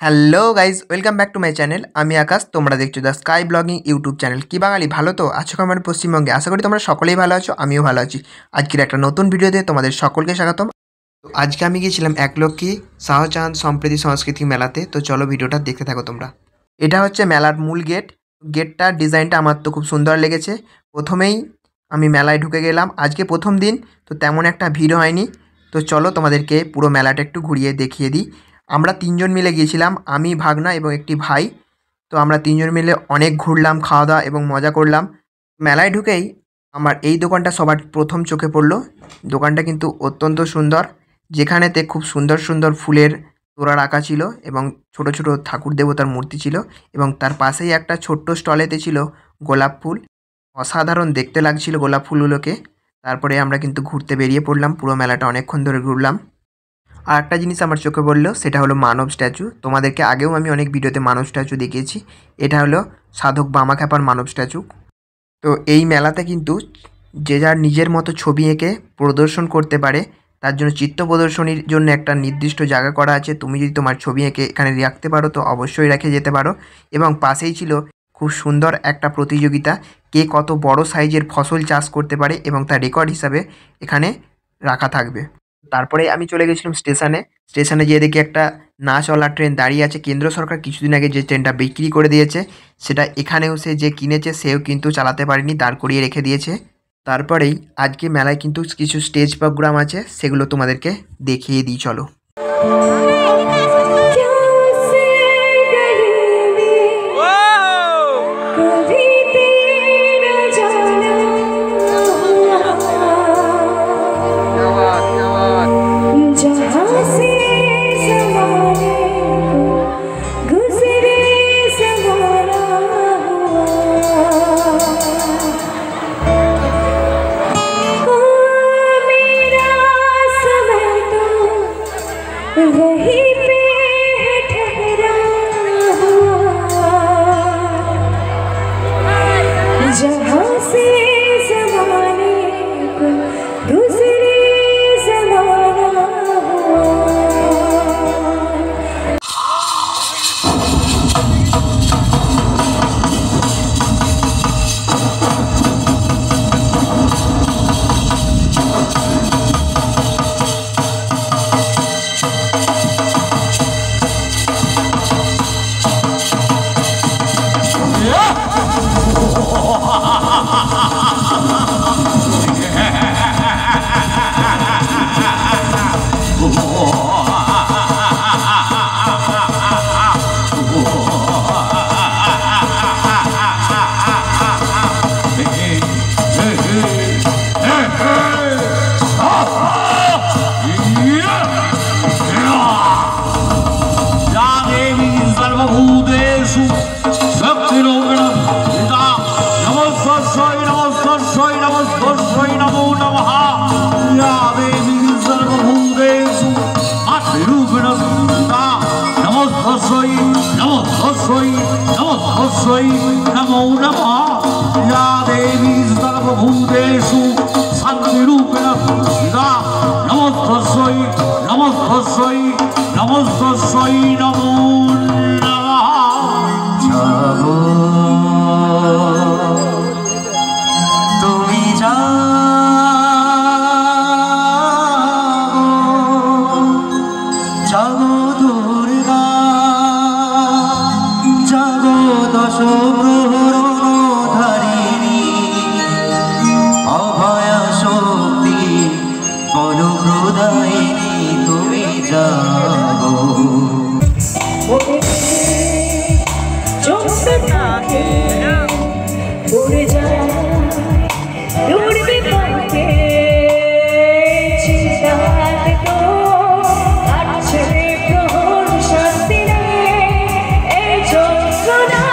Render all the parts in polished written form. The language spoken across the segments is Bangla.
Hello guys, welcome back to my channel. আমি আকাশ, তোমরা দেখছো the sky blogging YouTube channel. কি বাঙালি, ভালো তো আছো আমার পশ্চিমবঙ্গে? আশা করি তোমরা সকলেই ভালো আছো, আমিও ভালো আছি। আজকের একটা নতুন ভিডিওতে তোমাদের সকলকে স্বাগতম। তো আজকে আমি গিয়েছিলাম একলক্ষী শাহজাহান সম্প্রীতি সাংস্কৃতিক মেলাতে। তো চলো ভিডিওটা দেখতে থাকো তোমরা। এটা হচ্ছে মেলার মূল গেট। গেটটার ডিজাইনটা আমার তো খুব সুন্দর লেগেছে। প্রথমেই আমি মেলায় ঢুকে গেলাম। আজকে প্রথম দিন, তো তেমন একটা ভিড় হয়নি। তো চলো তোমাদেরকে পুরো মেলাটা একটু ঘুরিয়ে দেখিয়ে দিই। আমরা তিনজন মিলে গিয়েছিলাম, আমি, ভাগনা এবং একটি ভাই। তো আমরা তিনজন মিলে অনেক ঘুরলাম, খাওয়া দাওয়া এবং মজা করলাম। মেলায় ঢুকেই আমার এই দোকানটা সবার প্রথম চোখে পড়লো। দোকানটা কিন্তু অত্যন্ত সুন্দর, যেখানেতে খুব সুন্দর সুন্দর ফুলের তোড়া রাখা ছিল এবং ছোট ছোট ঠাকুর দেবতার মূর্তি ছিল। এবং তার পাশেই একটা ছোট্ট স্টলেতে ছিল গোলাপ ফুল। অসাধারণ দেখতে লাগছিল গোলাপ ফুলগুলোকে। তারপরে আমরা কিন্তু ঘুরতে বেরিয়ে পড়লাম, পুরো মেলাটা অনেকক্ষণ ধরে ঘুরলাম। আর একটা জিনিস আমার চোখে পড়লো, সেটা হলো মানব স্ট্যাচু। তোমাদেরকে আগেও আমি অনেক ভিডিওতে মানব স্ট্যাচু দেখিয়েছি। এটা হলো সাধক বামাখ্যাপার মানব স্ট্যাচু। তো এই মেলাতে কিন্তু যে যার নিজের মতো ছবি এঁকে প্রদর্শন করতে পারে। তার জন্য চিত্র প্রদর্শনীর জন্য একটা নির্দিষ্ট জায়গা করা আছে। তুমি যদি তোমার ছবি এঁকে এখানে রাখতে পারো তো অবশ্যই রেখে যেতে পারো। এবং পাশেই ছিল খুব সুন্দর একটা প্রতিযোগিতা, কে কত বড় সাইজের ফসল চাষ করতে পারে এবং তার রেকর্ড হিসাবে এখানে রাখা থাকবে। তারপরে আমি চলে গেছিলাম স্টেশনে। স্টেশনে যেয়ে দেখি একটা না চলা ট্রেন দাঁড়িয়ে আছে। কেন্দ্র সরকার কিছুদিন আগে যে ট্রেনটা বিক্রি করে দিয়েছে, সেটা এখানেও সে যে কিনেছে সেও কিন্তু চালাতে পারেনি, দাঁড় করিয়ে রেখে দিয়েছে। তারপরেই আজকে মেলায় কিন্তু কিছু স্টেজ প্রোগ্রাম আছে, সেগুলো তোমাদেরকে দেখিয়ে দিই চলো। वहीं पे है ठहरा जहाँ से ज़माने को दूसरे ज़माना नमो नमः या देवी सर्वभूतेषु शान्तिरूपेण संस्थिता नमस्तस्यै नमस्तस्यै नमस्तस्यै नमो नमः। जागो তুমি जागो दुर्गा जागो दश प्रहरधारिणी अभया शक्ति बलप्रदायिनी তুমি जागो उड़ जा दूर भी पाके चिंतात तो अच्छे प्रहर शांति रे ए जोसना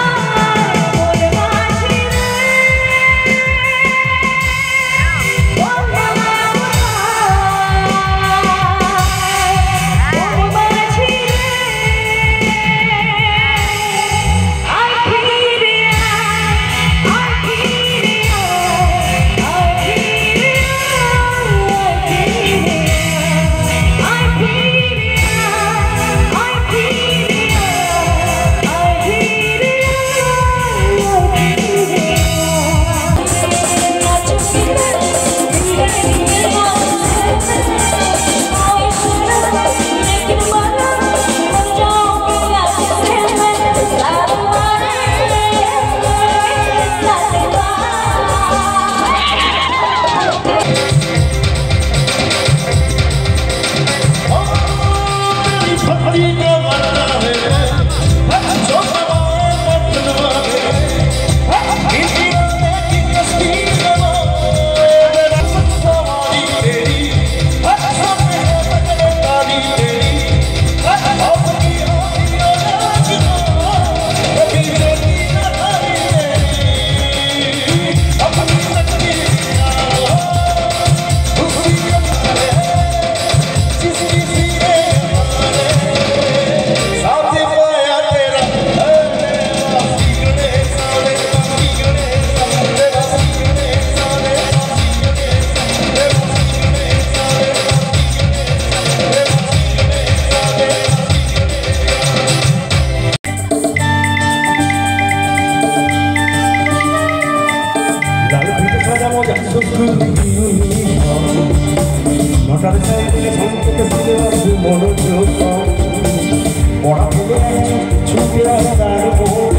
ছুটে আসার পর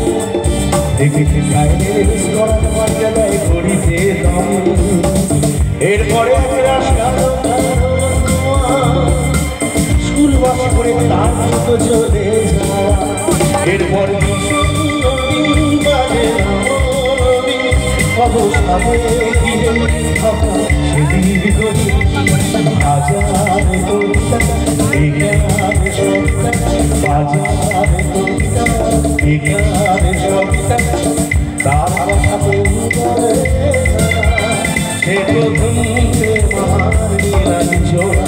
দেখেছি সাইলেন্স করার মর্যাদায় করিতে দম এরপরে স্কুল বাস করে তার মতো চলে যাওয়া এরপর অবসানে গিয়ে থাকা সেদিন করি হাজার কবিতা এগারে সবিতা বাজার কবিতা এগারে সবিতা তার কথা বলবে সে তো ঘুমতে মার নিরঞ্জনা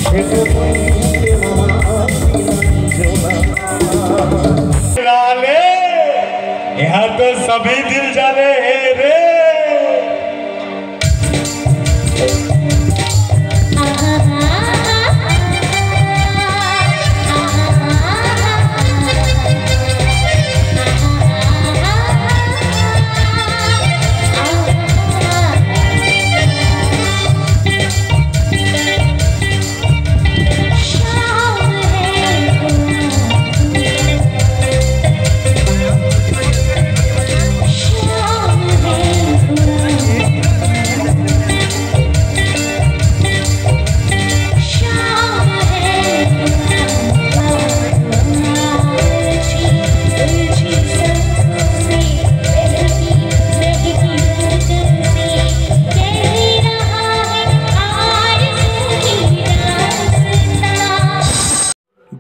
সে তো ঘুমতে মার নিরঞ্জনা यहाँ तो सभी दिल जाने रे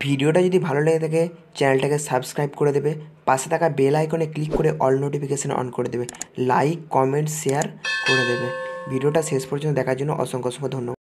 ভিডিওটা যদি ভালো লেগে থাকে চ্যানেলটাকে সাবস্ক্রাইব করে দেবে, পাশে থাকা বেল আইকনে ক্লিক করে অল নোটিফিকেশান অন করে দেবে, লাইক কমেন্ট শেয়ার করে দেবে। ভিডিওটা শেষ পর্যন্ত দেখার জন্য অসংখ্য ধন্যবাদ।